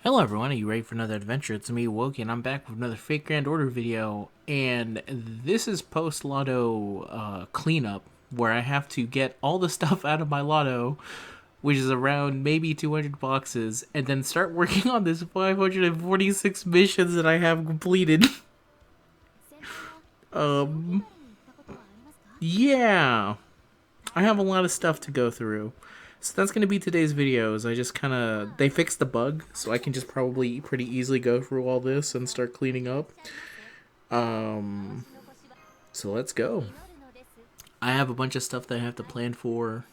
Hello everyone, are you ready for another adventure? It's me, Woki, and I'm back with another Fake Grand Order video. And this is Post-lotto cleanup, where I have to get all the stuff out of my lotto, which is around maybe 200 boxes, and then start working on this 546 missions that I have completed. um, yeah, I have a lot of stuff to go through. So that's going to be today's videos. I just kind of, they fixed the bug, so I can just probably pretty easily go through all this and start cleaning up. So let's go. I have a bunch of stuff that I have to plan for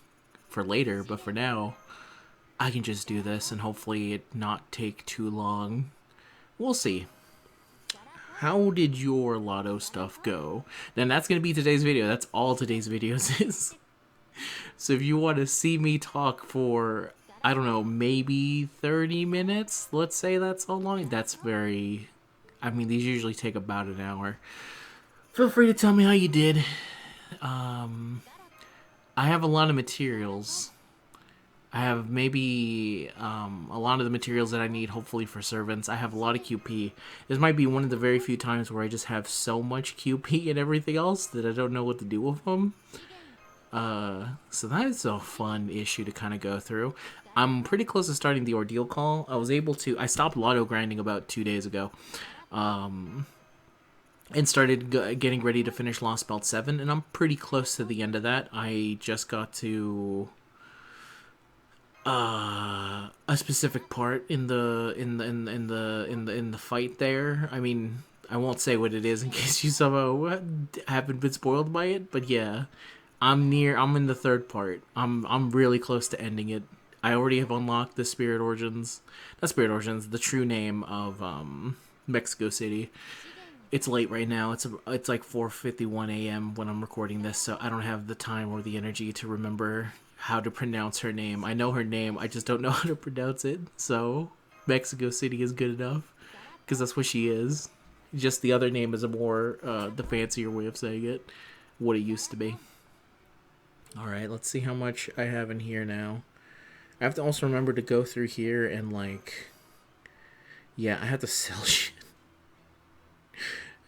later, but for now, I can just do this and hopefully it not take too long. We'll see. How did your lotto stuff go? Then that's going to be today's video. That's all today's videos is. So if you want to see me talk for, I don't know, maybe 30 minutes, let's say that's how long, that's very, I mean, these usually take about an hour. Feel free to tell me how you did. I have a lot of materials. I have maybe a lot of the materials that I need, hopefully, for servants. I have a lot of QP. This might be one of the very few times where I just have so much QP and everything else that I don't know what to do with them. So that is a fun issue to kind of go through. I'm pretty close to starting the ordeal call. I stopped lotto grinding about 2 days ago. And started getting ready to finish Lost Belt 7, and I'm pretty close to the end of that. I just got to a specific part in the fight there. I mean, I won't say what it is in case you somehow haven't been spoiled by it, but yeah, I'm in the third part. I'm really close to ending it. I already have unlocked the Spirit Origins, not Spirit Origins, the true name of Mexico City. It's late right now. It's like 4:51 a.m. when I'm recording this, so I don't have the time or the energy to remember how to pronounce her name. I know her name, I just don't know how to pronounce it. So Mexico City is good enough because that's what she is. Just the other name is a more the fancier way of saying it, what it used to be. All right, let's see how much I have in here now. I have to also remember to go through here and yeah, I have to sell shit.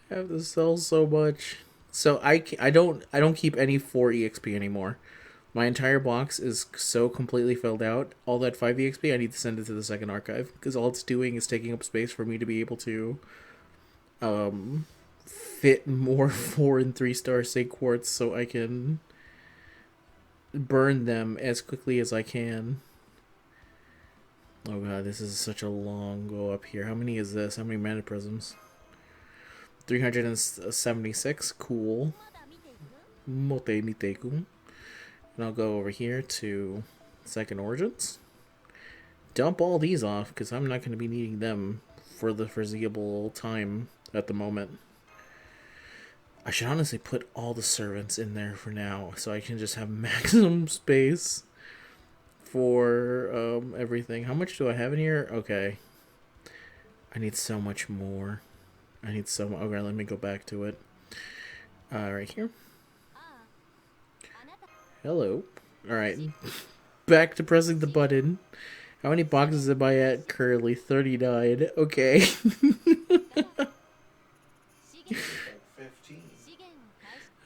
I have to sell so much. So I don't keep any 4 EXP anymore. My entire box is so completely filled out. All that 5 EXP, I need to send it to the second archive because all it's doing is taking up space for me to be able to fit more 4 and 3-star Say quartz so I can burn them as quickly as I can. Oh god, this is such a long go up here. How many is this? How many mana prisms? 376. Cool. Mote miteku. And I'll go over here to Second Origins. Dump all these off because I'm not going to be needing them for the foreseeable time at the moment. I should honestly put all the servants in there for now so I can just have maximum space for everything. How much do I have in here? Okay. I need so much more. Okay, let me go back to it. Right here. Hello. Alright. Back to pressing the button. How many boxes am I at currently? 39. Okay. Like 15.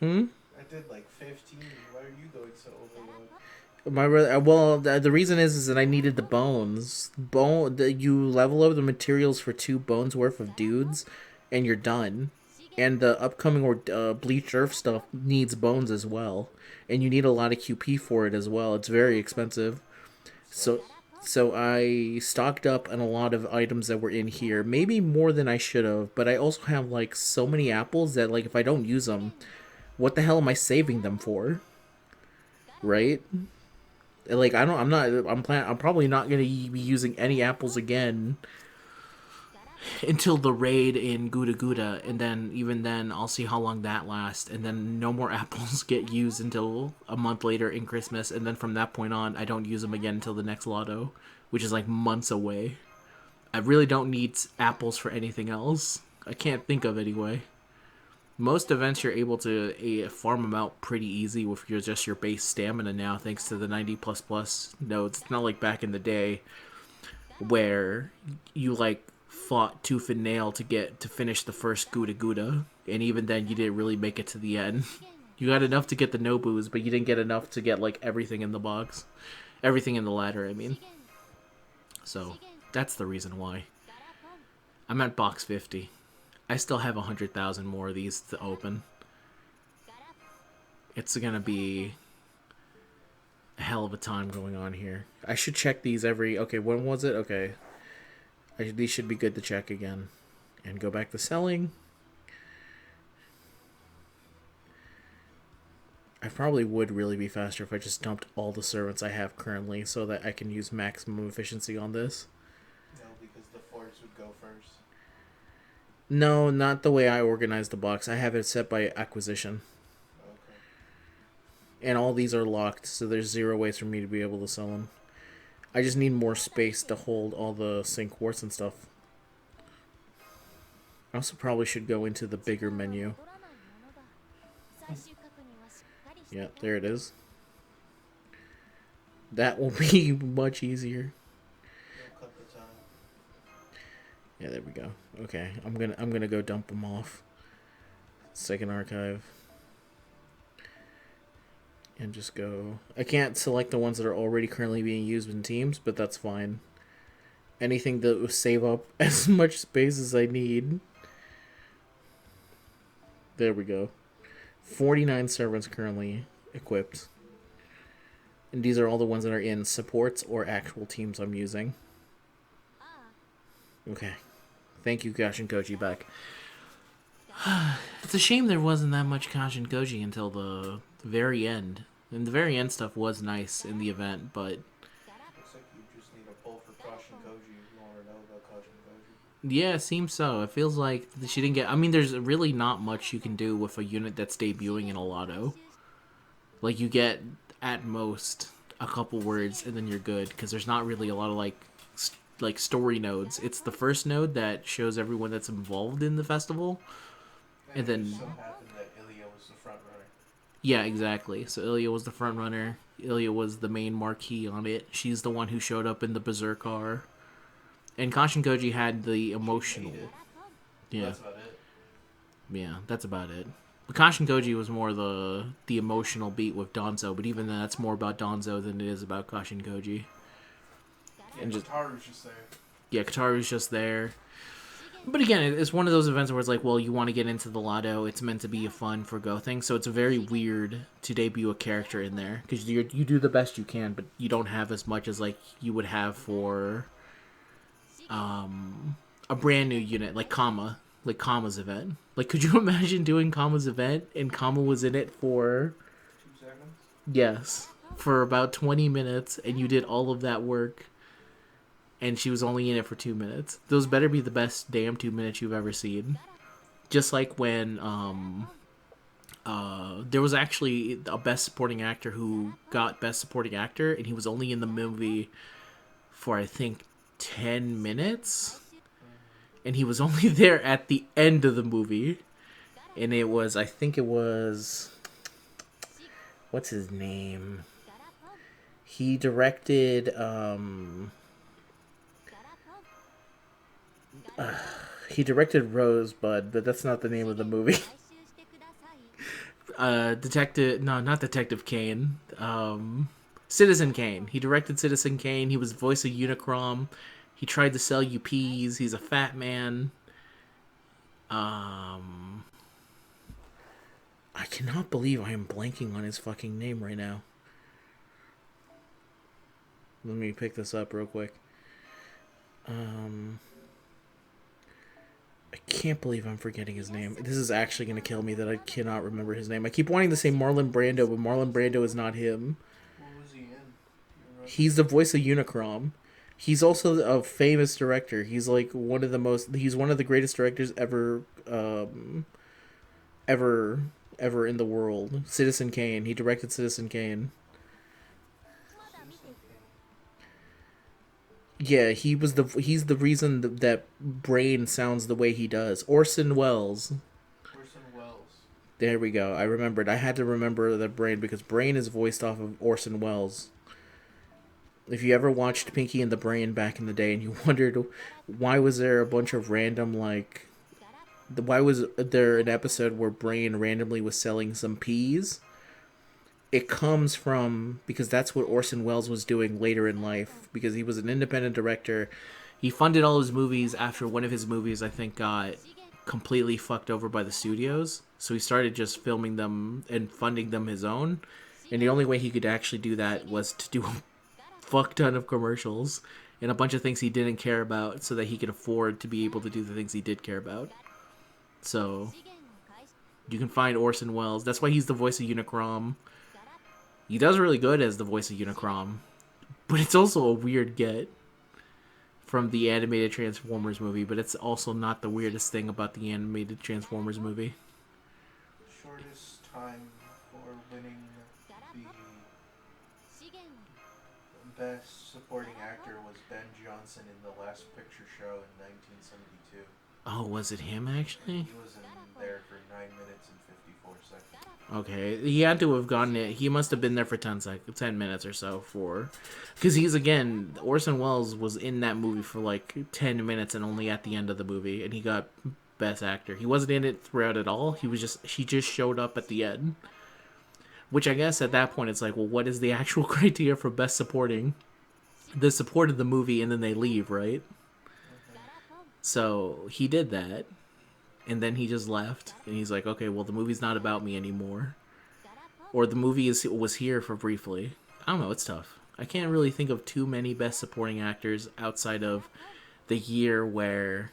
Hmm? I did like 15. Why are you going so overload? My brother. Well, the reason is that I needed the bones. You level up the materials for 2 bones worth of dudes, and you're done. And the upcoming Bleach Earth stuff needs bones as well, and you need a lot of QP for it as well. It's very expensive. So, so I stocked up on a lot of items that were in here, maybe more than I should have. But I also have like so many apples that like if I don't use them, what the hell am I saving them for? Right? Like I don't. I'm not. I'm probably not gonna be using any apples again until the raid in Gouda Gouda, and then even then I'll see how long that lasts, and then no more apples get used until a month later in Christmas, and then from that point on I don't use them again until the next lotto, which is like months away. I really don't need apples for anything else. I can't think of anyway. Most events you're able to farm them out pretty easy with just your base stamina now, thanks to the 90++ nodes. It's not like back in the day where you like fought tooth and nail to finish the first Gouda Gouda, and even then you didn't really make it to the end. You got enough to get the Nobus, but you didn't get enough to get like everything in the box, everything in the ladder. I mean, so that's the reason why. I'm at box 50. I still have 100,000 more of these to open. It's gonna be a hell of a time going on here. I should check these every. Okay, when was it? Okay, these should be good to check again, and go back to selling. I probably would really be faster if I just dumped all the servants I have currently so that I can use maximum efficiency on this. No, because the forts would go first. No, not the way I organize the box. I have it set by acquisition. Okay. And all these are locked, so there's zero ways for me to be able to sell them. I just need more space to hold all the sync quartz and stuff. I also probably should go into the bigger menu. Yeah, there it is. That will be much easier. You'll cut the time. Yeah, there we go. Okay, I'm gonna go dump them off. Second archive. And just go. I can't select the ones that are already currently being used in teams, but that's fine. Anything that will save up as much space as I need. There we go. 49 servants currently equipped. And these are all the ones that are in supports or actual teams I'm using. Okay. Thank you, Kashin Koji back. It's a shame there wasn't that much Kashin Koji until the very end. And the very end stuff was nice in the event, but Looks like you just need a pull for Caution Koji if you want to know about Caution Koji. yeah, it seems so. It feels like she didn't get. I mean, there's really not much you can do with a unit that's debuting in a Lotto. Like, you get, at most, a couple words and then you're good, because there's not really a lot of, like story nodes. It's the first node that shows everyone that's involved in the festival. And then it just so happened that Ilya was the front runner. yeah, exactly. So Ilya was the front runner. Ilya was the main marquee on it. She's the one who showed up in the Berserker. And Kashin Koji had the emotional. Yeah, That's about it. yeah, that's about it. But Kashin Koji was more the emotional beat with Donzo, but even then, that's more about Donzo than it is about Kashin Koji. Yeah, And just Kataru's just there. yeah, Kataru's just there. But again, it's one of those events where it's like, well, you want to get into the Lotto. It's meant to be a fun for go thing, so it's very weird to debut a character in there because you do the best you can, but you don't have as much as like you would have for a brand new unit like Kama's event. Like, could you imagine doing Kama's event and Kama was in it for 2 seconds. yes, for about 20 minutes, and you did all of that work. And she was only in it for 2 minutes. Those better be the best damn 2 minutes you've ever seen. Just like when there was actually a best supporting actor who got best supporting actor, and he was only in the movie for I think 10 minutes, and he was only there at the end of the movie. And it was, I think it was, what's his name? He directed he directed Rosebud, but that's not the name of the movie. Detective, no, not Detective Kane. Citizen Kane. He directed Citizen Kane. He was the voice of Unicron. He tried to sell you peas. He's a fat man. I cannot believe I am blanking on his fucking name right now. Let me pick this up real quick. I can't believe I'm forgetting his name. This is actually going to kill me that I cannot remember his name. I keep wanting to say Marlon Brando, but Marlon Brando is not him. What was he in? He's the voice of Unicron. He's also a famous director. He's like one of the most. He's one of the greatest directors ever, ever in the world. Citizen Kane. He directed Citizen Kane. Yeah, he's the reason that Brain sounds the way he does. Orson Welles. Orson Welles. There we go. I remembered. I had to remember the Brain because Brain is voiced off of Orson Welles. If you ever watched Pinky and the Brain back in the day and you wondered why was there a bunch of random like why was there an episode where Brain randomly was selling some peas? It comes from because that's what Orson Welles was doing later in life because he was an independent director. He funded all his movies after one of his movies I think got completely fucked over by the studios. So he started just filming them and funding them his own. And the only way he could actually do that was to do a fuck ton of commercials and a bunch of things he didn't care about so that he could afford to be able to do the things he did care about. So you can find Orson Welles. That's why he's the voice of Unicron. He does really good as the voice of Unicron, but it's also a weird get from the animated Transformers movie, but it's also not the weirdest thing about the animated Transformers movie. Shortest time for winning the best supporting actor was Ben Johnson in The Last Picture Show in 1972. Oh, was it him actually? He was in there for 9 minutes and 54 seconds. Okay, he had to have gotten it. He must have been there for 10 minutes or so for, because he's again Orson Welles was in that movie for like 10 minutes and only at the end of the movie, and he got best actor. He wasn't in it throughout at all. He just showed up at the end, which I guess at that point it's like, well, what is the actual criteria for best supporting? They supported the movie and then they leave, right? So he did that, and then he just left, and he's like, okay, well, the movie's not about me anymore, or the movie was here for briefly. I don't know. It's tough. I can't really think of too many best supporting actors outside of the year where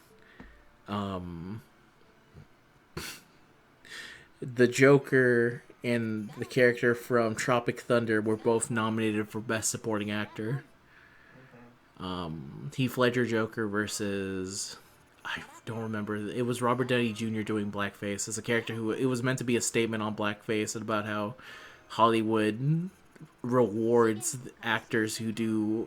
the Joker and the character from Tropic Thunder were both nominated for best supporting actor. Heath Ledger Joker versus I don't remember. It was Robert Downey Jr. doing blackface as a character who it was meant to be a statement on blackface and about how Hollywood rewards actors who do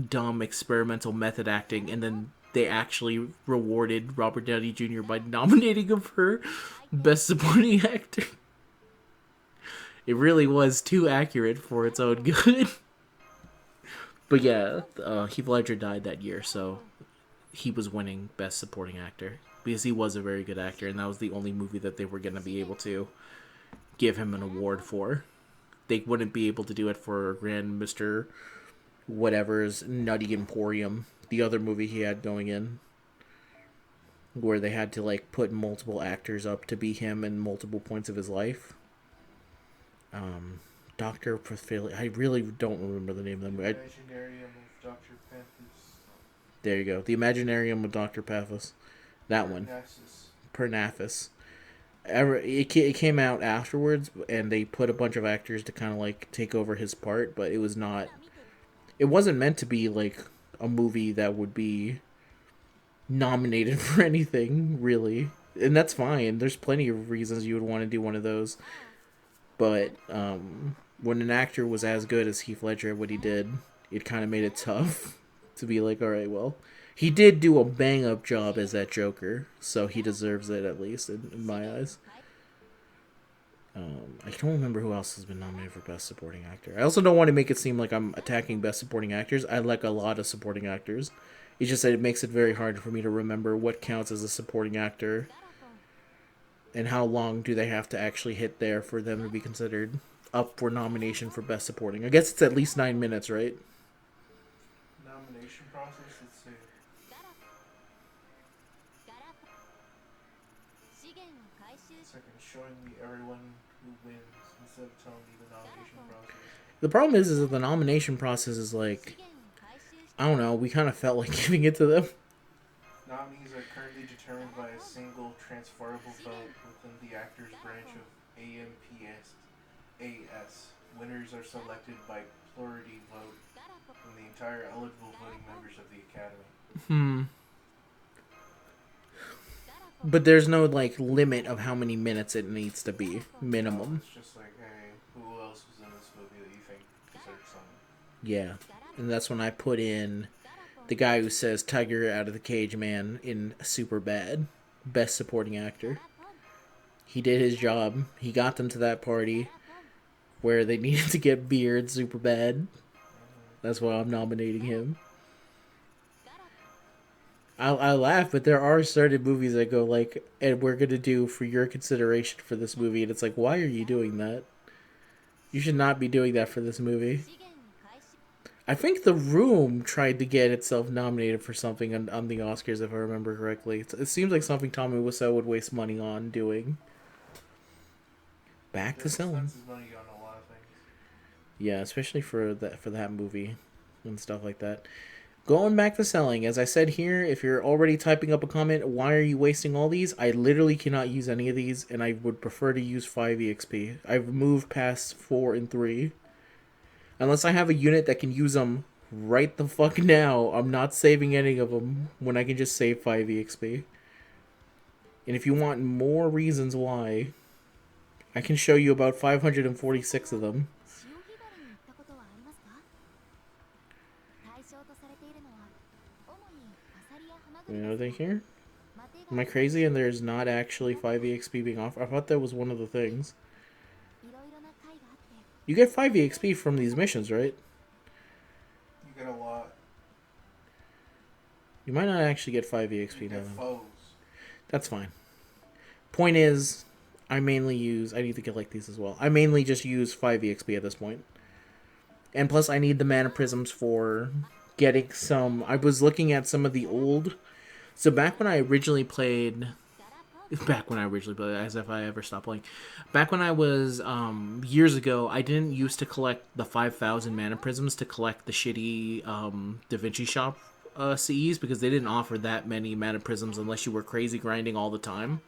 dumb experimental method acting, and then they actually rewarded Robert Downey Jr. by nominating him for best supporting actor. It really was too accurate for its own good. But yeah, Heath Ledger died that year, so he was winning Best Supporting Actor because he was a very good actor, and that was the only movie that they were going to be able to give him an award for. They wouldn't be able to do it for Grand Mister whatever's Nutty Emporium, the other movie he had going in, where they had to like put multiple actors up to be him in multiple points of his life. Doctor Perfili. I really don't remember the name of the movie. Imaginarium of Dr. Panthes. There you go. The Imaginarium of Dr. Paphos. That one. Parnassus. Pernathus. It came out afterwards, and they put a bunch of actors to kind of like take over his part, but it was not. It wasn't meant to be like a movie that would be nominated for anything, really. And that's fine. There's plenty of reasons you would want to do one of those. But when an actor was as good as Heath Ledger, what he did, it kind of made it tough to be like, all right, well, he did do a bang up job as that Joker, so he deserves it at least in my eyes. I don't remember who else has been nominated for Best Supporting Actor. I also don't want to make it seem like I'm attacking Best Supporting Actors. I like a lot of supporting actors. It's just that it makes it very hard for me to remember what counts as a supporting actor and how long do they have to actually hit there for them to be considered up for nomination for Best Supporting. I guess it's at least 9 minutes, right? Nomination process, let's see. Second, showing me everyone who wins instead of telling me the nomination process. The problem is that the nomination process is like, I don't know, we kind of felt like giving it to them. Nominees are currently determined by a single transferable vote within the actors branch of AMPS. Winners are selected by plurality vote from the entire eligible voting members of the Academy. But there's no like limit of how many minutes it needs to be minimum. It's just like, hey, who else was in this movie that you think deserves something? Yeah, and that's when I put in the guy who says Tiger out of the Cage Man in Superbad, Best Supporting Actor. He did his job. He got them to that party where they needed to get beard super bad. That's why I'm nominating him. I laugh, but there are certain movies that go like, and we're gonna do for your consideration for this movie, and it's like, why are you doing that? You should not be doing that for this movie. I think The Room tried to get itself nominated for something on the Oscars, if I remember correctly. It seems like something Tommy Wiseau would waste money on doing. Back to Definitely selling. spends his money on a lot of things. Yeah, especially for that movie and stuff like that. Going back to selling, as I said here, if you're already typing up a comment, why are you wasting all these? I literally cannot use any of these, and I would prefer to use 5 EXP. I've moved past 4 and 3. Unless I have a unit that can use them right the fuck now, I'm not saving any of them when I can just save 5 EXP. And if you want more reasons why, I can show you about 546 of them. You know anything here? Am I crazy and there's not actually 5 EXP being offered? I thought that was one of the things. You get 5 EXP from these missions, right? You get a lot. You might not actually get 5 You EXP get now. foes. That's fine. Point is, I mainly use... I need to get like these as well. I mainly just use 5 EXP at this point. And plus, I need the mana prisms for getting some... I was looking at some of the old... So back when I originally played... Back when I originally played, as if I ever stopped playing. Back when I was, years ago, I didn't used to collect the 5,000 mana prisms to collect the shitty, Da Vinci Shop CEs, because they didn't offer that many mana prisms unless you were crazy grinding all the time.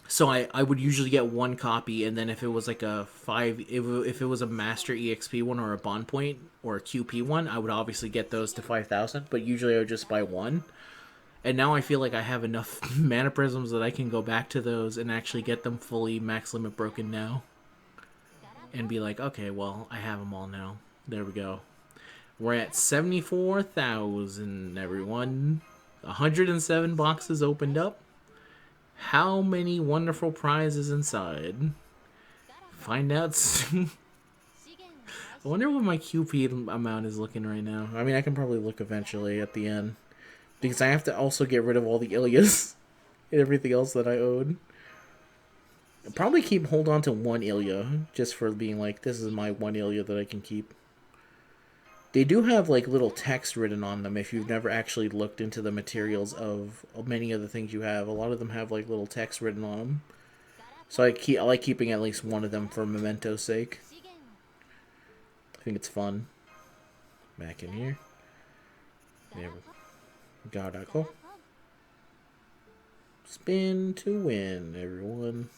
So I would usually get one copy, and then if it was like a 5, if it was a Master EXP one or a Bond Point or a QP one, I would obviously get those to 5,000, but usually I would just buy one. And now I feel like I have enough mana prisms that I can go back to those and actually get them fully max limit broken now. And be like, okay, well, I have them all now. There we go. We're at 74,000, everyone. 107 boxes opened up. How many wonderful prizes inside? Find out soon. I wonder what my QP amount is looking right now. I mean, I can probably look eventually at the end. Because I have to also get rid of all the Ilias and everything else that I owed. I'll probably hold on to one Ilia, just for being like, this is my one Ilia that I can keep. They do have like little text written on them if you've never actually looked into the materials of many of the things you have. A lot of them have like little text written on them. So I like keeping at least one of them for memento's sake. I think it's fun. Back in here. There we go. Go. Spin to win, everyone.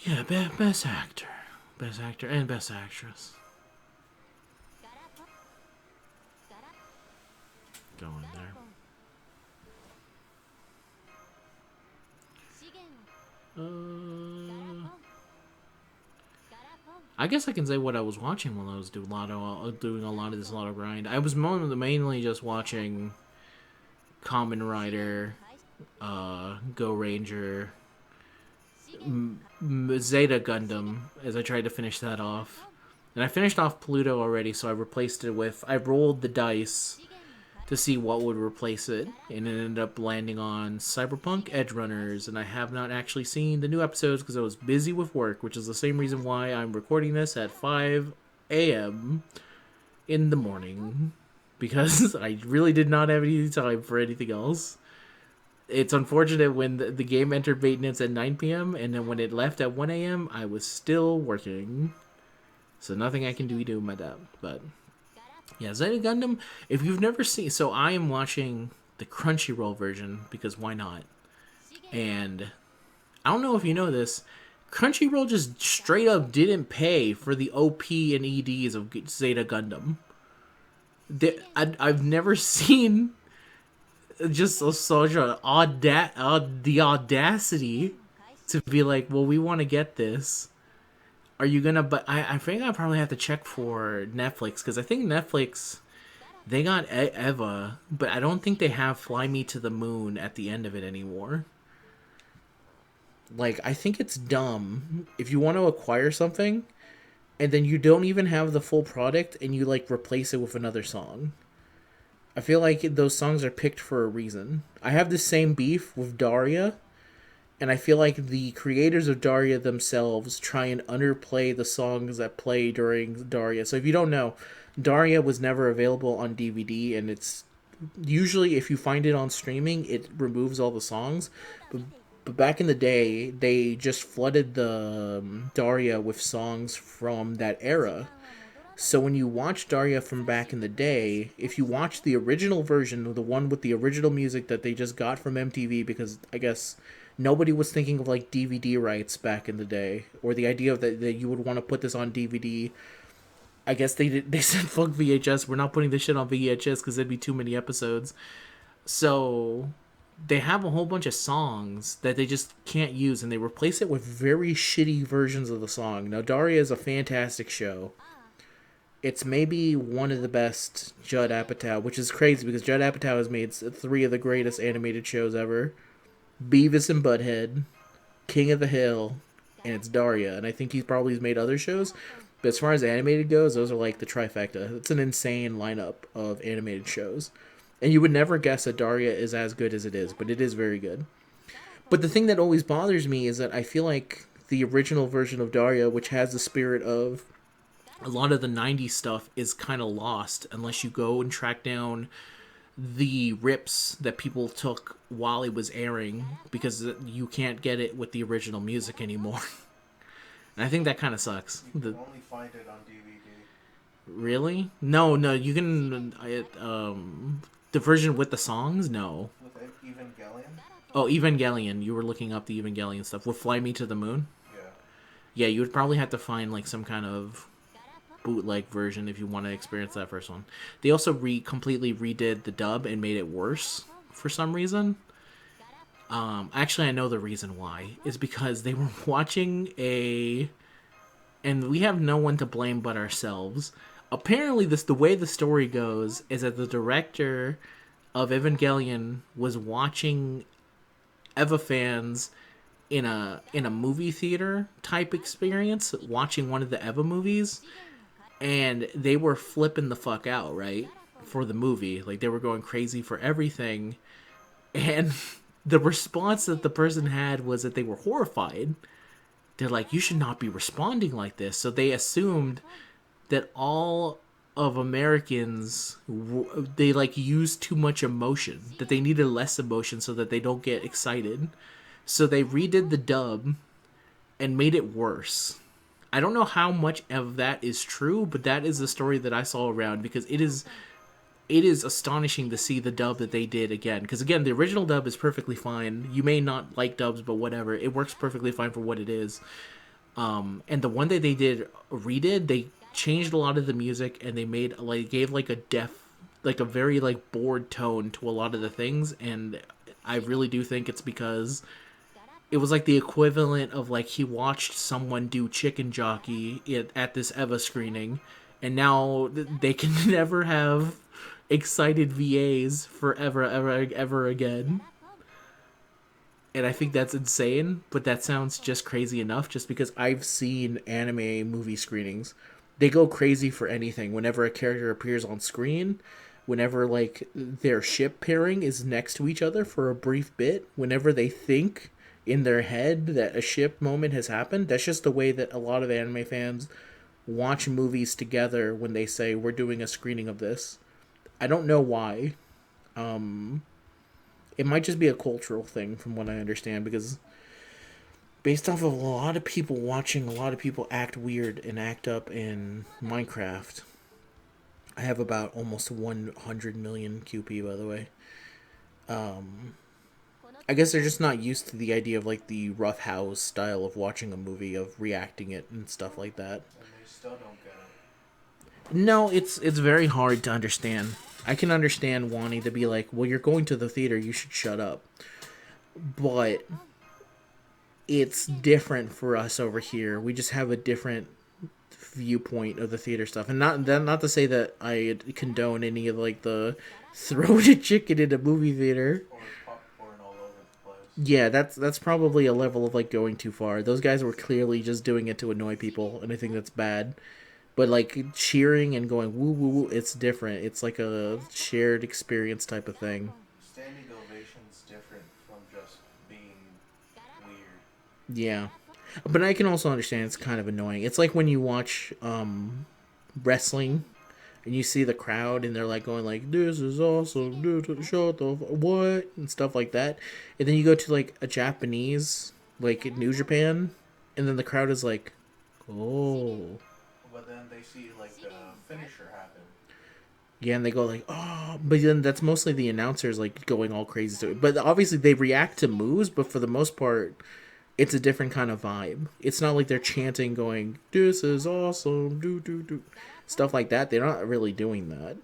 Yeah, best actor. Best actor and best actress. Going there. I guess I can say what I was watching while I was doing doing a lot of this Lotto grind. I was mainly just watching Kamen Rider, Go Ranger, Zeta Gundam, as I tried to finish that off. And I finished off Pluto already, so I replaced it with... I rolled the dice to see what would replace it, and it ended up landing on Cyberpunk Edgerunners, and I have not actually seen the new episodes because I was busy with work, which is the same reason why I'm recording this at 5 a.m. in the morning, because I really did not have any time for anything else. It's unfortunate when the game entered maintenance at 9 p.m., and then when it left at 1 a.m., I was still working. So nothing I can do about that, but... Yeah, Zeta Gundam, if you've never seen... So I am watching the Crunchyroll version, because why not? And I don't know if you know this, Crunchyroll just straight up didn't pay for the OP and EDs of Zeta Gundam. I've never seen just such the audacity to be like, well, we want to get this. Are you gonna... But I think I probably have to check for Netflix, because I think Netflix, they got Eva, but I don't think they have Fly Me to the Moon at the end of it anymore. Like, I think it's dumb. If you want to acquire something, and then you don't even have the full product, and you like replace it with another song. I feel like those songs are picked for a reason. I have the same beef with Daria, and I feel like the creators of Daria themselves try and underplay the songs that play during Daria. So if you don't know, Daria was never available on DVD, and it's usually if you find it on streaming, it removes all the songs. But, but back in the day, they just flooded the Daria with songs from that era. So when you watch Daria from back in the day, if you watch the original version, the one with the original music that they just got from MTV, because I guess nobody was thinking of like DVD rights back in the day, or the idea of that you would want to put this on DVD. I guess they said fuck VHS. We're not putting this shit on VHS because there'd be too many episodes. So they have a whole bunch of songs that they just can't use, and they replace it with very shitty versions of the song. Now Daria is a fantastic show. It's maybe one of the best Judd Apatow, which is crazy because Judd Apatow has made three of the greatest animated shows ever: Beavis and Butthead, King of the Hill, and it's Daria. And I think he's probably made other shows, but as far as animated goes, those are like the trifecta. It's an insane lineup of animated shows, and you would never guess that Daria is as good as it is, but it is very good. But the thing that always bothers me is that I feel like the original version of Daria, which has the spirit of a lot of the 90s stuff, is kind of lost unless you go and track down the rips that people took while it was airing, because you can't get it with the original music anymore. And I think that kind of sucks. You can only find it on DVD. Really? No, no, you can the version with the songs? No. With Evangelion? Oh, Evangelion. You were looking up the Evangelion stuff with Fly Me to the Moon? Yeah. Yeah, you would probably have to find like some kind of bootleg version if you want to experience that first one. They also completely redid the dub and made it worse for some reason. Actually, I know the reason why. It's because they were watching and we have no one to blame but ourselves. Apparently, the way the story goes is that the director of Evangelion was watching Eva fans in a movie theater type experience, watching one of the Eva movies, and they were flipping the fuck out, right? For the movie. Like, they were going crazy for everything. And the response that the person had was that they were horrified. They're like, you should not be responding like this. So they assumed that all of Americans, they like use too much emotion, that they needed less emotion so that they don't get excited. So they redid the dub and made it worse. I don't know how much of that is true, but that is the story that I saw around, because it is astonishing to see the dub that they did again. Because again, the original dub is perfectly fine. You may not like dubs, but whatever. It works perfectly fine for what it is. And the one that they redid, they changed a lot of the music, and they gave like a very like bored tone to a lot of the things. And I really do think it's because it was like the equivalent of like he watched someone do chicken jockey at this Eva screening, and now they can never have excited VAs forever, ever again. And I think that's insane, but that sounds just crazy enough, just because I've seen anime movie screenings. They go crazy for anything. Whenever a character appears on screen, whenever like their ship pairing is next to each other for a brief bit, whenever they think in their head that a ship moment has happened, that's just the way that a lot of anime fans watch movies together when they say we're doing a screening of this. I don't know why. It might just be a cultural thing from what I understand, because based off of a lot of people watching a lot of people act weird and act up in Minecraft. I have about almost 100 million QP, by the way. I guess they're just not used to the idea of like the rough house style of watching a movie, of reacting it and stuff like that. And they still don't get it. No, it's very hard to understand. I can understand wanting to be like, well, you're going to the theater, you should shut up. But it's different for us over here. We just have a different viewpoint of the theater stuff, and not to say that I condone any of like the throwing a chicken in a movie theater. Or popcorn all over the place. Yeah, that's probably a level of like going too far. Those guys were clearly just doing it to annoy people, and I think that's bad. But like cheering and going woo woo woo, it's different. It's like a shared experience type of thing. Standing ovation's different from just being weird. Yeah, but I can also understand it's kind of annoying. It's like when you watch wrestling and you see the crowd and they're like going like this is awesome, dude, shut the what and stuff like that, and then you go to like a Japanese like New Japan, and then the crowd is like, oh. But then they see like the finisher happen. Yeah, and they go like, oh, but then that's mostly the announcers like going all crazy to it. But obviously they react to moves, but for the most part, it's a different kind of vibe. It's not like they're chanting, going, "This is awesome," do do do, stuff like that. They're not really doing that.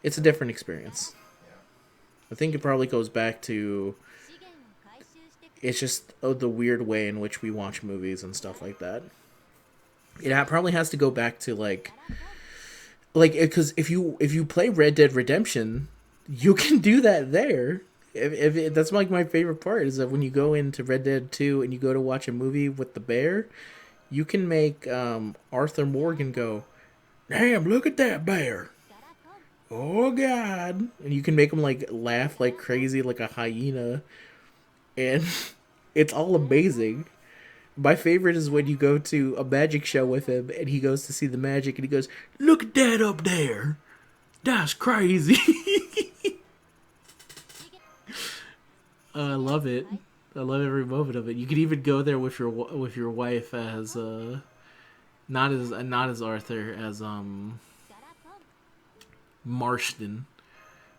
It's a different experience. Yeah. I think it probably goes back to it's just the weird way in which we watch movies and stuff like that. It probably has to go back to like because if you play Red Dead Redemption, you can do that there. If that's like my favorite part is that when you go into Red Dead 2 and you go to watch a movie with the bear, you can make Arthur Morgan go, "Damn, look at that bear! Oh God!" And you can make him like laugh like crazy, like a hyena, and it's all amazing. My favorite is when you go to a magic show with him and he goes to see the magic and he goes, "Look at that up there! That's crazy." I love it. I love every moment of it. You could even go there with your wife as not as Arthur as Marston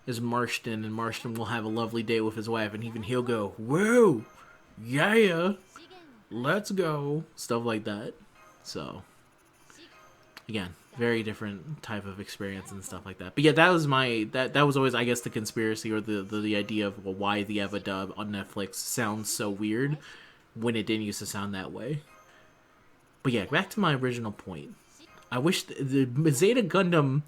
as Marston, and Marston will have a lovely day with his wife, and even he'll go, "Whoa, yeah, let's go," stuff like that. So again, very different type of experience and stuff like that. But yeah, that was that was always, I guess, the conspiracy or the idea of, well, why the Eva dub on Netflix sounds so weird when it didn't used to sound that way. But yeah, back to my original point. I wish the Zeta Gundam,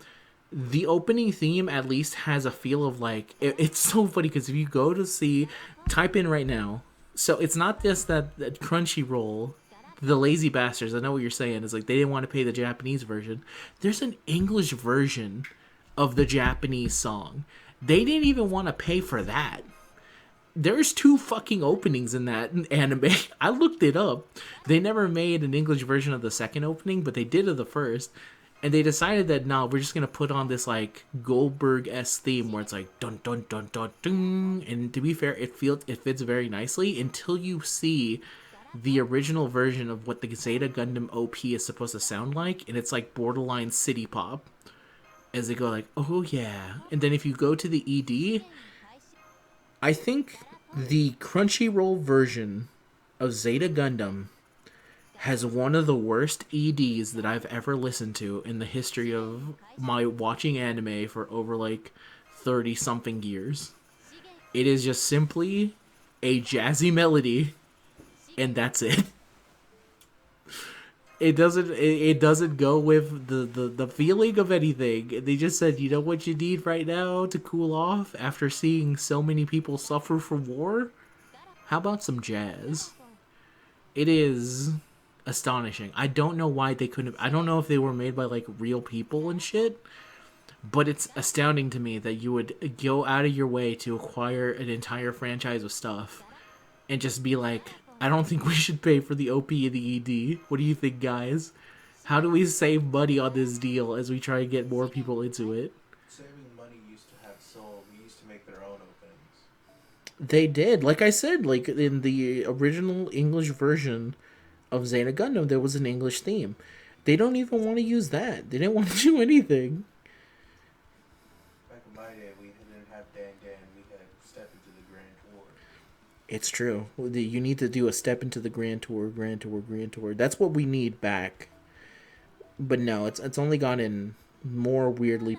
the opening theme at least has a feel of like it's so funny because if you go to see, type in right now. So it's not just that Crunchyroll, the lazy bastards. I know what you're saying is like they didn't want to pay the Japanese version. There's an English version of the Japanese song. They didn't even want to pay for that. There's two fucking openings in that anime. I looked it up. They never made an English version of the second opening, but they did of the first. And they decided that no, we're just gonna put on this like Goldberg s theme where it's like dun dun dun dun dun. And to be fair, it fits very nicely until you see the original version of what the Zeta Gundam OP is supposed to sound like, and it's like borderline city pop. As they go like, oh yeah, and then if you go to the ED, I think the Crunchyroll version of Zeta Gundam has one of the worst EDs that I've ever listened to in the history of my watching anime for over like 30 something years. It is just simply a jazzy melody and that's it. It doesn't go with the feeling of anything. They just said, you know what you need right now to cool off after seeing so many people suffer from war? How about some jazz? It is astonishing. I don't know why they couldn't. I don't know if they were made by like real people and shit, but it's astounding to me that you would go out of your way to acquire an entire franchise of stuff and just be like, I don't think we should pay for the OP and the ED. What do you think, guys? How do we save money on this deal as we try and get more people into it? Saving money used to have soul. We used to make their own openings. They did. Like I said, like in the original English version of Xena Gundam, there was an English theme. They don't even want to use that. They didn't want to do anything. Back in my day, we didn't have Dan Dan. We had Step into the Grand Tour. It's true. You need to do a step into the Grand Tour, Grand Tour, Grand Tour. That's what we need back. But no, it's only gotten more weirdly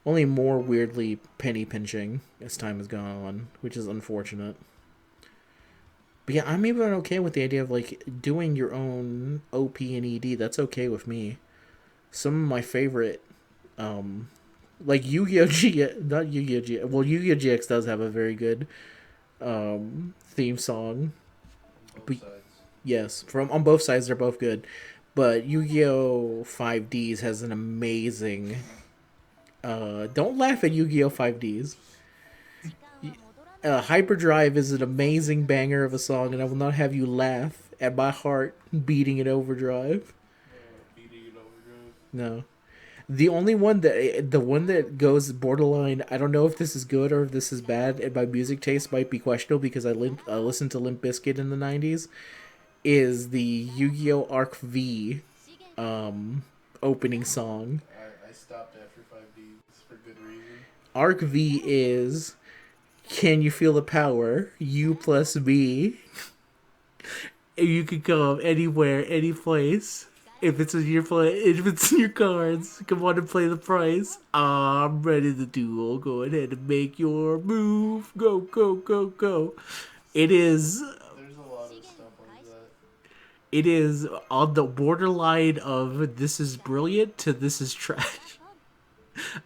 only more weirdly penny pinching as time has gone on, which is unfortunate. But yeah, I'm even okay with the idea of like doing your own OP and ED. That's okay with me. Some of my favorite Like Yu-Gi-Oh! Not Yu-Gi-Oh! Well, Yu-Gi-Oh! GX does have a very good theme song. on both But sides. yes, from on both sides, they're both good. But Yu-Gi-Oh! 5Ds has an amazing. Don't laugh at Yu-Gi-Oh! 5Ds. Hyperdrive is an amazing banger of a song, and I will not have you laugh at my heart beating in overdrive. Beating in overdrive. No. The one that goes borderline. I don't know if this is good or if this is bad, and my music taste might be questionable because I listened to Limp Bizkit in the '90s. Is the Yu-Gi-Oh! Arc V opening song? I stopped after 5Ds for good reason. Arc V is "Can You Feel the Power? You plus me. You can come anywhere, any place. If it's in your cards, come on and play the price. I'm ready to duel. Go ahead and make your move. Go, go, go, go. It is There's a lot of stuff like that. it is on the borderline of this is brilliant to this is trash.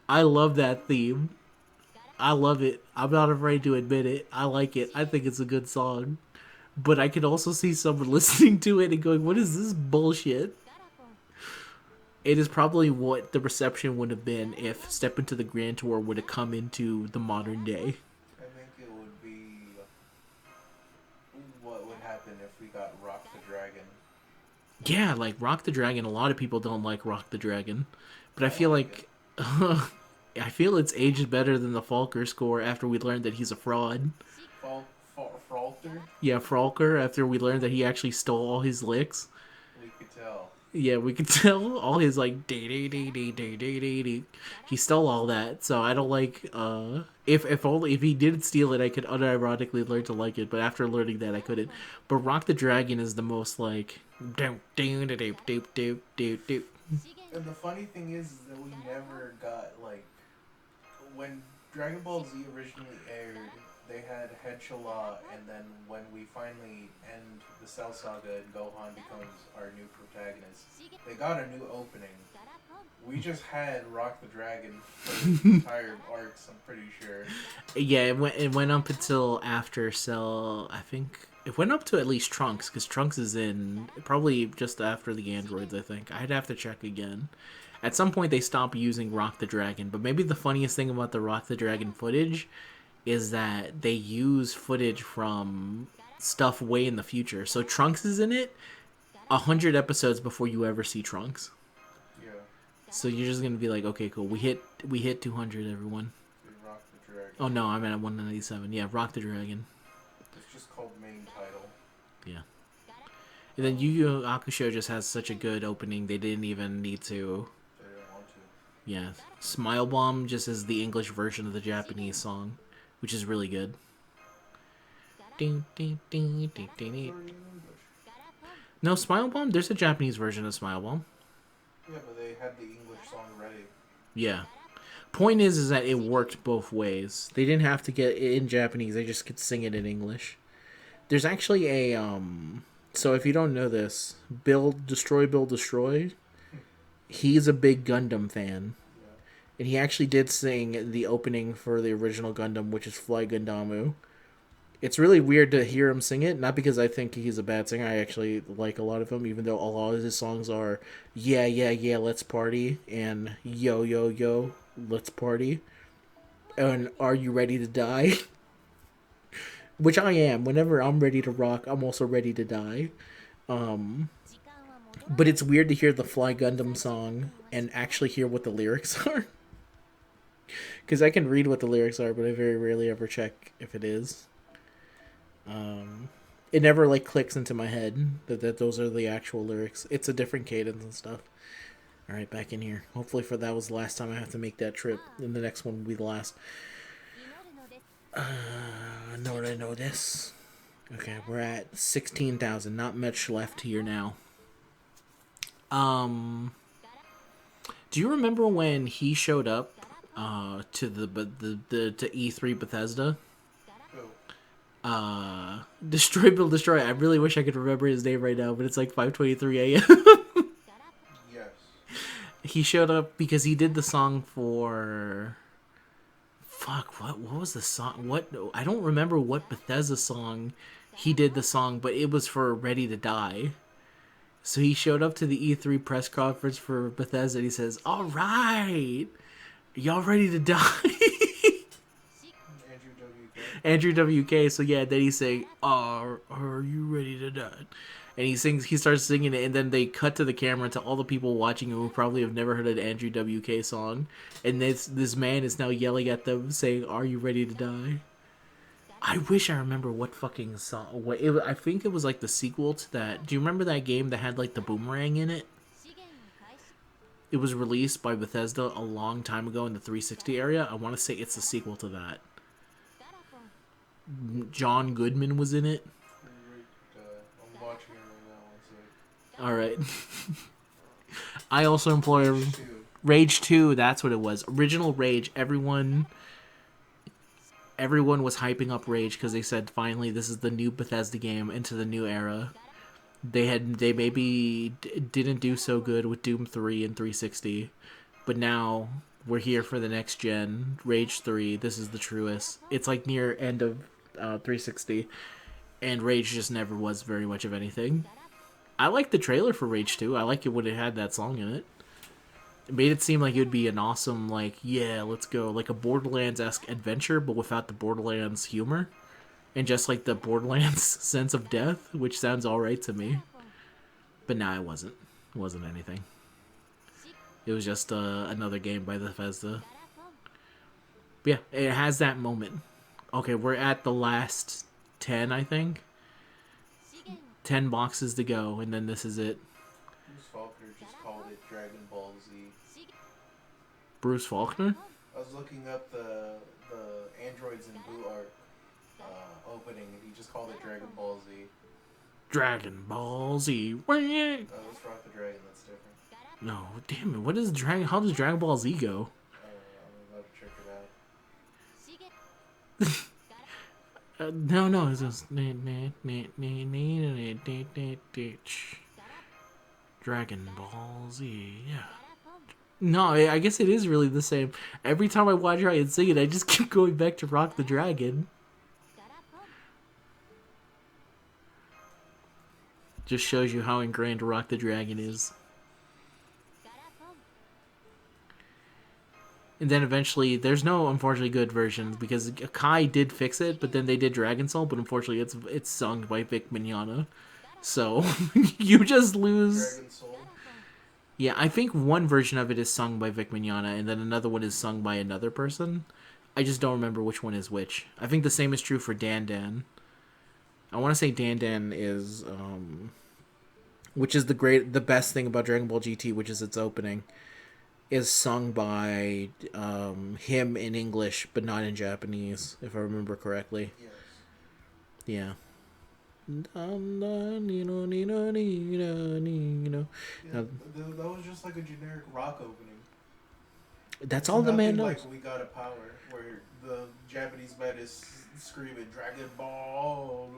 I love that theme. I love it. I'm not afraid to admit it. I like it. I think it's a good song. But I can also see someone listening to it and going, "What is this bullshit?" It is probably what the reception would have been if Step Into the Grand Tour would have come into the modern day. I think it would be what would happen if we got Rock the Dragon. Yeah, like Rock the Dragon. A lot of people don't like Rock the Dragon, but I I feel like it. like I feel it's aged better than the Falker score after we learned that he's a fraud. Falter? Yeah, Falker after we learned that he actually stole all his licks. We could tell. Yeah, we could tell all his like dee dee dee dee dee dee dee dee. He stole all that, so I don't like. If only if he didn't steal it, I could unironically learn to like it. But after learning that, I couldn't. But Rock the Dragon is the most like. Doop doop doop doop doop doop doop. And the funny thing is that we never got, like, when Dragon Ball Z originally aired, they had Head Shala, and then when we finally end the Cell Saga and Gohan becomes our new protagonist, they got a new opening. We just had Rock the Dragon for the entire arcs, I'm pretty sure. Yeah, it went up until after Cell. I think it went up to at least Trunks because Trunks is in probably just after the androids. I think I'd have to check again. At some point, they stopped using Rock the Dragon, but maybe the funniest thing about the Rock the Dragon footage is that they use footage from stuff way in the future. So Trunks is in it 100 episodes before you ever see Trunks. Yeah, So you're just gonna be like, okay, cool. We hit 200, everyone. we Rock the Dragon. Oh no, I'm at 197. Yeah, Rock the Dragon. It's just called main title. Yeah. And then Yu Yu Hakusho just has such a good opening. They didn't even need to. They didn't want to. Yeah. Smile Bomb just is the English version of the Japanese song, which is really good. Ding, ding, ding, ding, ding, It's ding. already in English. No, Smile Bomb? There's a Japanese version of Smile Bomb. Yeah, but they had the English song ready. Yeah. Point is that it worked both ways. They didn't have to get it in Japanese. They just could sing it in English. There's actually a. So if you don't know this, Build Destroy. He's a big Gundam fan, Yeah. and he actually did sing the opening for the original Gundam, which is Fly Gundamu. It's really weird to hear him sing it, not because I think he's a bad singer. I actually like a lot of him, even though a lot of his songs are "Yeah, yeah, yeah, let's party" and "Yo, yo, yo, let's party," and "Are you ready to die?" Which I am. Whenever I'm ready to rock, I'm also ready to die. Um, but it's weird to hear the Fly Gundam song and actually hear what the lyrics are. Because I can read what the lyrics are, but I very rarely ever check if it is. It never like clicks into my head that those are the actual lyrics. It's a different cadence and stuff. All right, back in here. Hopefully, for that was the last time I have to make that trip, and the next one will be the last. I know this. Okay, we're at 16,000. Not much left here now. Do you remember when he showed up to the to E3 Bethesda? Who? Destroy Build Destroy. I really wish I could remember his name right now, but it's like 5:23 a.m. Yes. He showed up because he did the song for. Fuck, what was the song? What I don't remember what Bethesda song he did the song, but it was for Ready to Die. So he showed up to the E3 press conference for Bethesda and he says, "All right, y'all ready to die?" Andrew WK. Andrew WK. So yeah, then he's saying, Are you ready to die?" And he starts singing it, and then they cut to the camera to all the people watching who probably have never heard an Andrew WK song, and this man is now yelling at them, saying, "Are you ready to die?" I wish I remember what fucking song. I think it was like the sequel to that. Do you remember that game that had like the boomerang in it? It was released by Bethesda a long time ago in the 360 area. I want to say it's the sequel to that. John Goodman was in it. I'm watching it right now. One sec. All right. I also employ Rage 2. Rage 2. That's what it was. Original Rage. Everyone was hyping up Rage because they said finally this is the new Bethesda game into the new era. They maybe didn't do so good with Doom 3 and 360, but now we're here for the next gen. Rage 3. This is the truest. It's like near end of 360, and Rage just never was very much of anything. I like the trailer for Rage 2. I like it when it had that song in it. It made it seem like it would be an awesome, like, yeah, let's go, like a Borderlands-esque adventure, but without the Borderlands humor and just like the Borderlands sense of death, which sounds all right to me. But nah, it wasn't. It wasn't anything. It was just another game by Bethesda. But yeah, it has that moment. Okay, we're at the last 10, I think. 10 boxes to go, and then this is it. Bruce Faulkner just called it Dragon Ball Z. Bruce Faulkner? I was looking up the androids in Blue Arc opening, and he just called it Dragon Ball Z. Dragon Ball Z. Let's rock the dragon. That's different. No, damn it. What is Dragon? How does Dragon Ball Z go? I'm about to check it out. No, it's just Dragon Ball Z. Yeah. No, I guess it is really the same. Every time I watch Ryan sing it, I just keep going back to Rock the Dragon. Just shows you how ingrained Rock the Dragon is. And then eventually, there's no unfortunately good versions because Kai did fix it, but then they did Dragon Soul, but unfortunately, it's sung by Vic Mignogna, so you just lose. Dragon Soul. Yeah, I think one version of it is sung by Vic Mignogna, and then another one is sung by another person. I just don't remember which one is which. I think the same is true for Dan Dan. I want to say Dan Dan is, which is the best thing about Dragon Ball GT, which is its opening, is sung by him in English, but not in Japanese, if I remember correctly. Yes. Yeah. Yeah, that was just like a generic rock opening. That's It's all the man nothing knows. like We Got a Power, where the Japanese man is screaming Dragon Ball.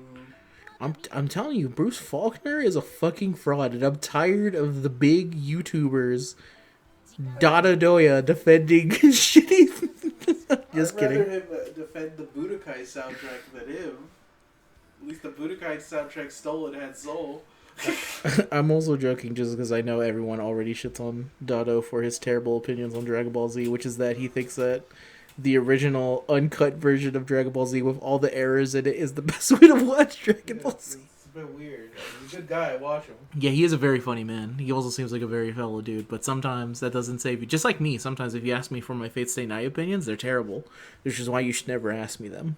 I'm telling you, Bruce Faulkner is a fucking fraud, and I'm tired of the big YouTubers, Dada Doya, defending shitty. Just I'd rather kidding. him defend the Budokai soundtrack than him. At least the Budokai soundtrack stole and had soul. I'm also joking just because I know everyone already shits on Dado for his terrible opinions on Dragon Ball Z, which is that he thinks that the original uncut version of Dragon Ball Z with all the errors in it is the best way to watch Dragon Ball Z. It's a bit weird. He's a good guy. Watch him. Yeah, he is a very funny man. He also seems like a very fellow dude, but sometimes that doesn't save you. Just like me, sometimes if you ask me for my Fate Stay Night opinions, they're terrible. Which is why you should never ask me them.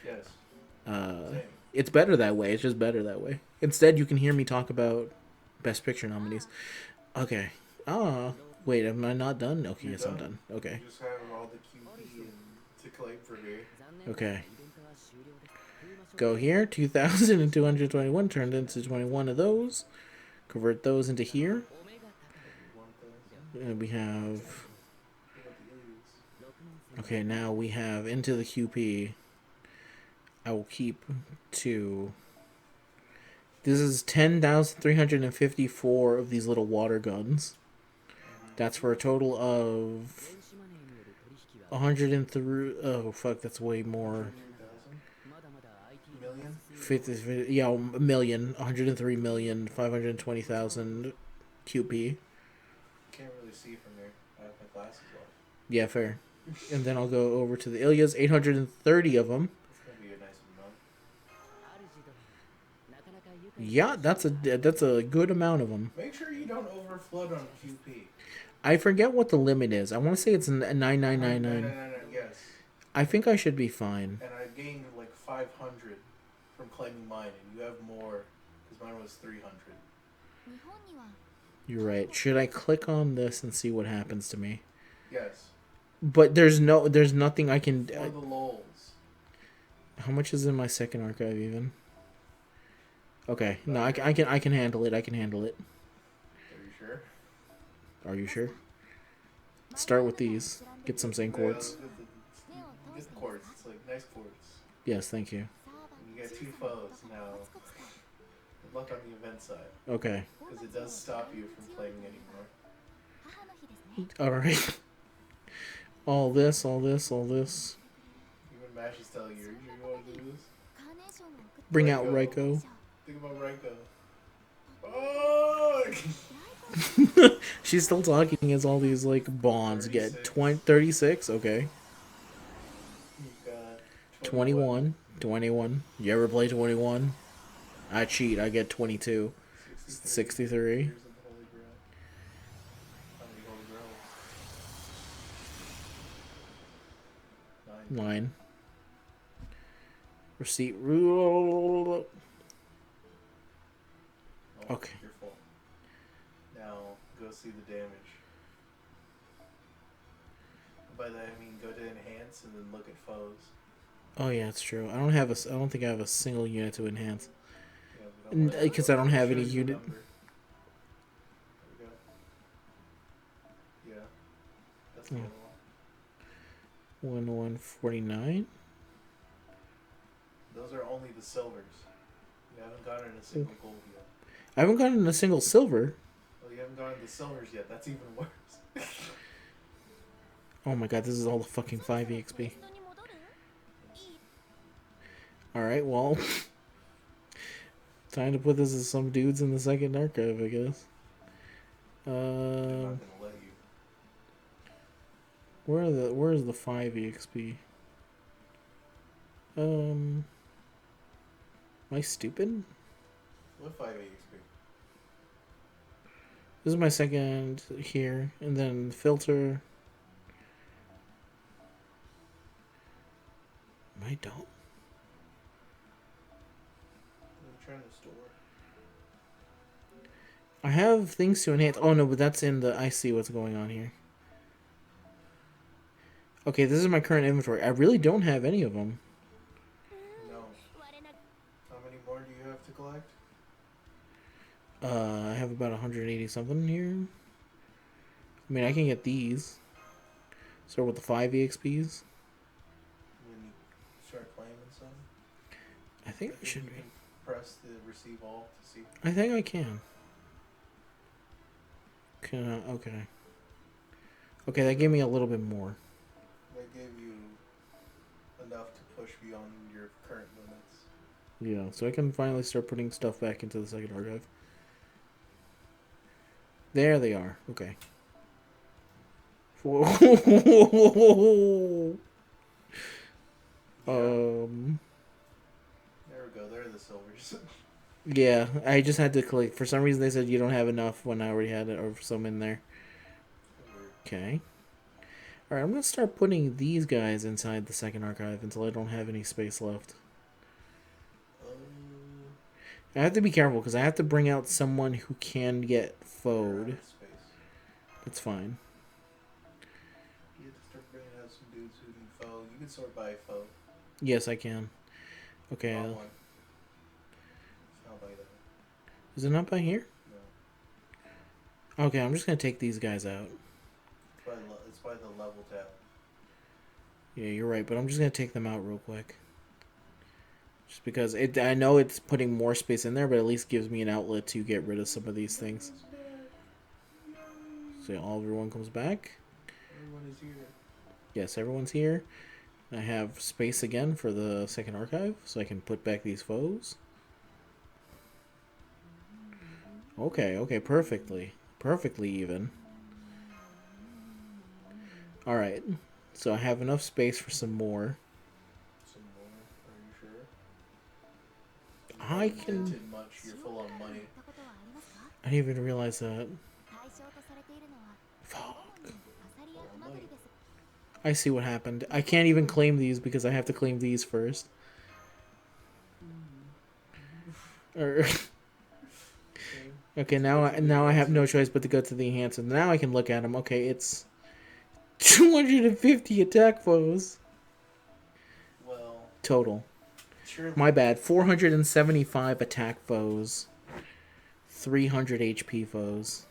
Yes. Uh, Same. it's better that way. It's just better that way. Instead, you can hear me talk about Best Picture nominees. Okay. Wait, am I not done? Okay, You're yes, I'm done. done. Okay. You just have all the QP and to claim for me. Okay. Go here. 2,221 turned into 21 of those. Convert those into here. And we have... Okay, now we have into the QP. I will keep 2. This is 10,354 of these little water guns. That's for a total of 103. Oh fuck, that's way more. 103,000 million. 50, yeah, a million. 103,520,000 QP. Can't really see from here. I have my glasses off. Yeah, fair. And then I'll go over to the Ilias. 830 of them. That's gonna be a nice amount. Yeah, that's a good amount of them. Make sure you don't overflood on QP. I forget what the limit is. I want to say it's 9999. Yes. I think I should be fine. And I gained like 500 from claiming mine, and you have more because mine was 300. You're right. Should I click on this and see what happens to me? Yes. But there's nothing I can. For the lols. How much is in my second archive even? Okay, no, I can handle it. I can handle it. Are you sure? Are you sure? Start with these. Get some Zen quartz. Get the quartz. It's like nice quartz. Yes, thank you. And you get 2 foes now. Good luck on the event side. Okay. Because it does stop you from playing anymore. All right. All this, all this, all this. Even Mash is telling you, you want to do this? Bring out Raiko. Think about Raiko. Oh! She's still talking as all these like bonds 36. get 36. Okay. You've got 21. 21. You ever play 21? I cheat. I get 22. 63. Here's the Holy Grail. How many Holy Grails? 9. 9. Receipt. Oh, Okay. you're full. Now, go see the damage. By that I mean go to enhance and then look at foes. Oh yeah, it's true. I don't think I have a single unit to enhance. Yeah, Because I don't have any shows you a unit. number. There we go. Yeah. That's the Oh. other one. 149. Those are only the silvers. You haven't gotten a single gold yet. I haven't gotten a single silver. Well, you haven't gotten the silvers yet. That's even worse. Oh my god, this is all the fucking 5 EXP. Alright, well. Time to put this as some dudes in the second archive, I guess. I'm not gonna let you. Where's the 5 EXP? Am I stupid? What 5 EXP? This is my second here, and then filter. I don't. I'm trying to store. I have things to enhance. Oh no, but that's in the. I see what's going on here. Okay, this is my current inventory. I really don't have any of them. No. How many more do you have to collect? I have about 180 something here. I mean, I can get these. Start with the 5 EXPs. When you start claiming some? I think I should you be. can press the receive all to see. I think I can. Okay. Okay, that gave me a little bit more. They gave you enough to push beyond your current limits. Yeah, so I can finally start putting stuff back into the second archive. There they are. Okay. Whoa. Yeah. Um. There we go. There are the silvers. Yeah, I just had to click. For some reason, they said you don't have enough when I already had it, or some in there. Okay. All right, I'm gonna start putting these guys inside the second archive until I don't have any space left. I have to be careful because I have to bring out someone who can get foed. That's fine. You have to start bringing out some dudes who can foe. You can sort by foe. Yes, I can. Okay. Wrong one. It's not by that. Is it not by here? No. Okay, I'm just gonna take these guys out. It's by the level tab. Yeah, you're right, but I'm just gonna take them out real quick. Just because I know it's putting more space in there, but at least gives me an outlet to get rid of some of these things. So everyone comes back. Everyone is here. Yes, everyone's here. I have space again for the second archive, so I can put back these foes. Okay, okay, perfectly. Perfectly even. Alright, so I have enough space for some more. Some more. Are you sure? You I haven't can... minted much. You're full on money. I didn't even realize that. Fuck. Full on money. I see what happened. I can't even claim these because I have to claim these first. Or... Okay, now I have no choice but to go to the enhancer. Now I can look at them. Okay, it's 250 attack foes Well, total. sure. My bad. 475 attack foes. 300 HP foes.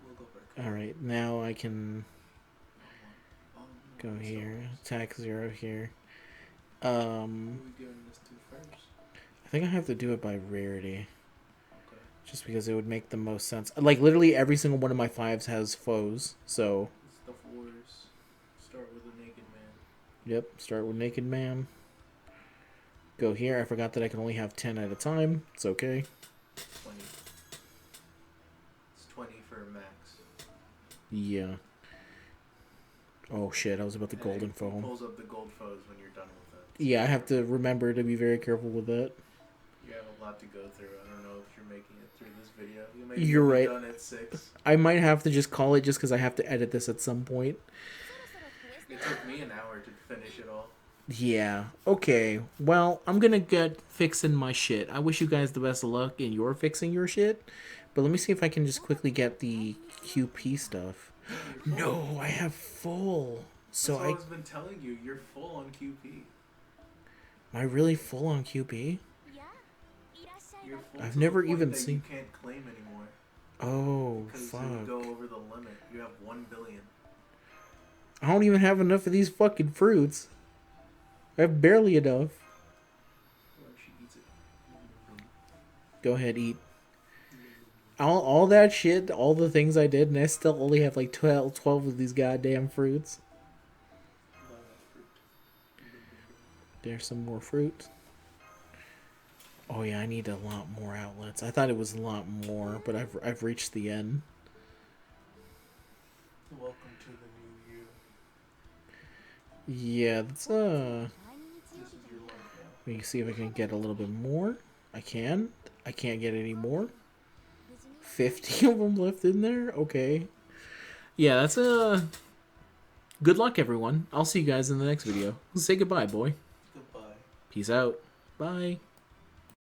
We'll go back. All right, now I can Oh, go here. Attack 0 here. Who are we giving this to first? I think I have to do it by rarity. Okay. Just because it would make the most sense. Like literally every single one of my fives has foes. So It's the fours. Start with a naked man. yep, start with naked man. Go here. I forgot that I can only have 10 at a time. It's okay. 20. It's 20 for max. Yeah. Oh shit, I was about the And golden it foe. pulls up the gold foes when you're done with it. Yeah, I have to remember to be very careful with that. You have a lot to go through. I don't know if you're making it through this video. You may You're be right. done at 6. I might have to just call it just because I have to edit this at some point. It took me an hour to finish it all. Yeah. Okay. Well, I'm gonna get fixing my shit. I wish you guys the best of luck in your fixing your shit. But let me see if I can just quickly get the QP stuff. No, I have full. So That's what I've been telling you. You're full on QP. Am I really full on QP? You're full I've to never the point even that seen... you can't claim anymore. Oh, Because fuck. it would go over the limit. You have 1 billion. I don't even have enough of these fucking fruits. I have barely enough. Well, she eats it. Go ahead, eat. All that shit, all the things I did, and I still only have like 12 of these goddamn fruits. There's some more fruit. Oh yeah, I need a lot more outlets. I thought it was a lot more, but I've reached the end. Welcome to the new you. Yeah, that's This is your life now. Let me see if I can get a little bit more. I can. I can't get any more. 50 of them left in there? Okay. Yeah, that's good luck, everyone. I'll see you guys in the next video. Say goodbye, boy. Goodbye. Peace out. Bye.